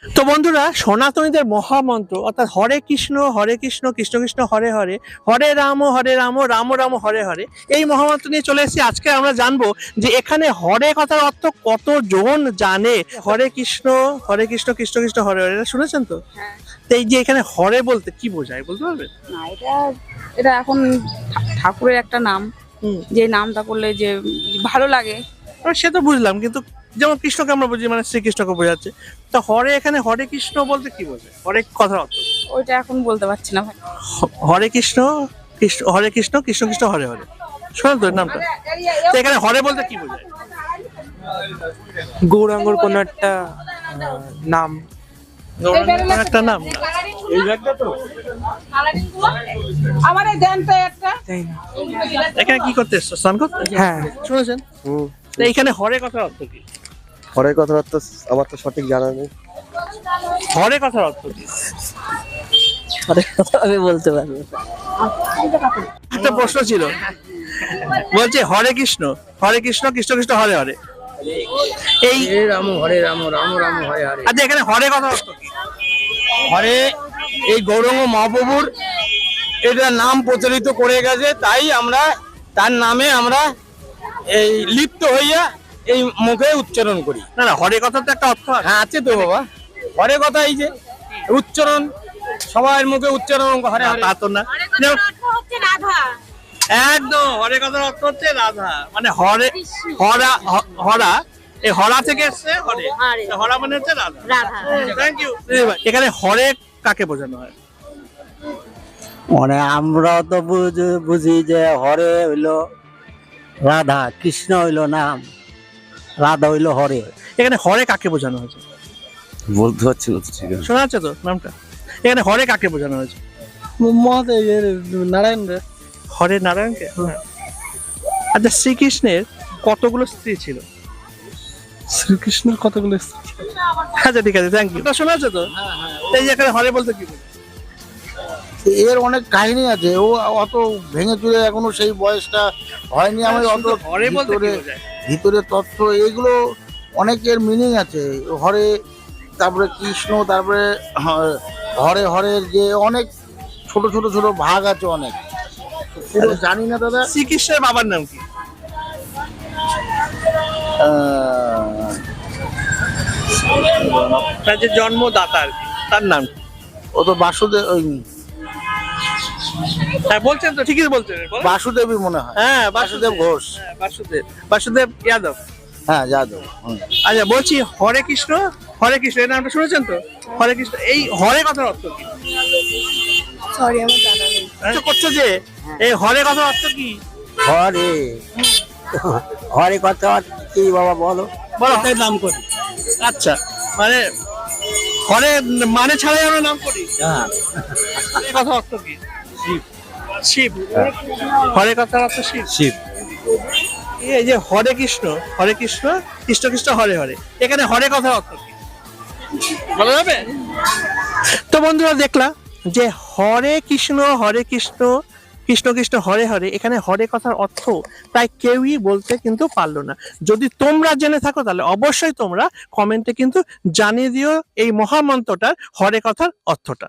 তো বন্ধুরা, সনাতনীদের মহামন্ত্র অর্থাৎ হরে কৃষ্ণ কৃষ্ণ কৃষ্ণ হরে হরে, হরে রাম রাম রাম হরে হরে, এই মহামন্ত্র নিয়ে চলে এসেছি। আজকে আমরা জানবো যে এখানে হরে কথার অর্থ কতজন জানে। হরে কৃষ্ণ কৃষ্ণ কৃষ্ণ হরে হরে, এটা শুনেছেন তো? হ্যাঁ। তো এই যে এখানে হরে বলতে কি বোঝায় বলতে পারবেন? না, এটা এটা এখন ঠাকুরের একটা নাম, যে নামটা করলে যে ভালো লাগে। সে তো বুঝলাম, কিন্তু যেমন কৃষ্ণকে আমরা বুঝি, মানে শ্রীকৃষ্ণকে বোঝাচ্ছে। তো হরে এখানে হরে কৃষ্ণ বলতে কি বোঝায়, হরে কথার অর্থ? ওইটা এখন বলতে পারছি না ভাই। হরে কৃষ্ণ কৃষ্ণ কৃষ্ণ হরে হরে, শোনেন তো এর নামটা? তো এখানে হরে বলতে কি বোঝায়? গৌরাঙ্গর কোন একটা নাম। গৌরাঙ্গের একটা নাম? আমারে দেন তো একটা। তাই না? এখানে কি করতে এসছো, স্নান করতে? হ্যাঁ। শুনেছেন? তো এইখানে হরে কথার অর্থ কি? হরের কথার অর্থ আমার তো সঠিক জানা নেই। হরে কথার অর্থ কি? আমি বলতে পারবো। একটা প্রশ্ন ছিল, বলছে হরে কৃষ্ণ কৃষ্ণ কৃষ্ণ হরে হরে, এই রাম হরে রাম রাম রাম হরে হরে। আচ্ছা, এখানে হরে কথার অর্থ কি? হরে এই গৌরাঙ্গ মহাপ্রভুর এটা নাম প্রচলিত করে গেছে, তাই আমরা তার নামে আমরা এই লিপ্ত হইয়া এই মুখে উচ্চারণ করি। না না, হরে কথার তো একটা অর্থ আছে। হ্যাঁ, আছে তো বাবা। হরে কথা এই যে উচ্চারণ, সবার মুখে উচ্চারণ হরে হরে। তা তো না, একদম হরে কথার অর্থ হচ্ছে রাধা, মানে হরে হরা হরা, এই হরা থেকে এসছে হরে, তো হরা মানে হচ্ছে রাধা। Thank you. এখানে হরে কাকে বোঝানো হয়? মানে আমরা তো বুঝি যে হরে হইলো রাধা, কৃষ্ণ হইলো নাম, রাধা হইলো হরে। এখানে হরে কাকে বোঝানো হয়েছে বলতে পারছি না তো, ঠিক আছে। শোনা যাচ্ছে তো নামটা? এখানে হরে কাকে বোঝানো হয়েছে? নারায়ণ রে। হরে নারায়ণকে? আচ্ছা, শ্রীকৃষ্ণের কতগুলো স্ত্রী ছিল? শ্রীকৃষ্ণের কতগুলো আচ্ছা ঠিক আছে, থ্যাংক ইউ। শোনা যাচ্ছে তো? এই যে এখানে হরে বলতে কি বোঝায়? এর অনেক কাহিনী আছে, ও অত ভেঙে চুরে এখনো সেই বয়সটা হয়নি। আমি অত হরে বলতে কি ভিতরে বোঝায়? ভিতরে তত্ত্ব এগুলো অনেকের মিনিং আছে। হরে, তারপরে কৃষ্ণ, তারপরে হরে হরের যে অনেক ছোট ছোট ছোট ভাগ আছে অনেক, পুরো জানি না দাদা। শ্রীকৃষ্ণের বাবার নাম কি? তার যে জন্মদাতা আর কি, তার নাম কি? ও তো বাসুদেব, ওই হ্যাঁ বলছেন তো, ঠিকই বলছেন। বলো। বাসুদেবই মনে হয়। হ্যাঁ, বাসুদেব ঘোষ। হ্যাঁ, বাসুদেব যাদব। হ্যাঁ, যাদব। আচ্ছা, বলছি হরে কৃষ্ণ এই নামটা শুনেছেন তো? হরে কৃষ্ণ, এই হরে কথার অর্থ কি? সরি, আমার জানা নেই। আচ্ছা, করছো যে এই হরে কথার অর্থ কি? হরে হরে কথা কি বাবা বলো? বলো। নাম করি। আচ্ছা, মানে হরে মানে ছাড়াই আমরা নাম করি। হ্যাঁ। এই কথার অর্থ কি? শিব। হরে কথার অর্থ শিব। শিব। এই যে হরে কৃষ্ণ কৃষ্ণ কৃষ্ণ হরে হরে, এখানে হরে কথার অর্থ কি বলা যাবে? তো বন্ধুরা, দেখলাম যে হরে কৃষ্ণ কৃষ্ণ কৃষ্ণ হরে হরে, এখানে হরে কথার অর্থ প্রায় কেউই বলতে কিন্তু পারলো না। যদি তোমরা জেনে থাকো তাহলে অবশ্যই তোমরা কমেন্টে কিন্তু জানিয়ে দিও এই মহামন্ত্রটার হরে কথার অর্থটা।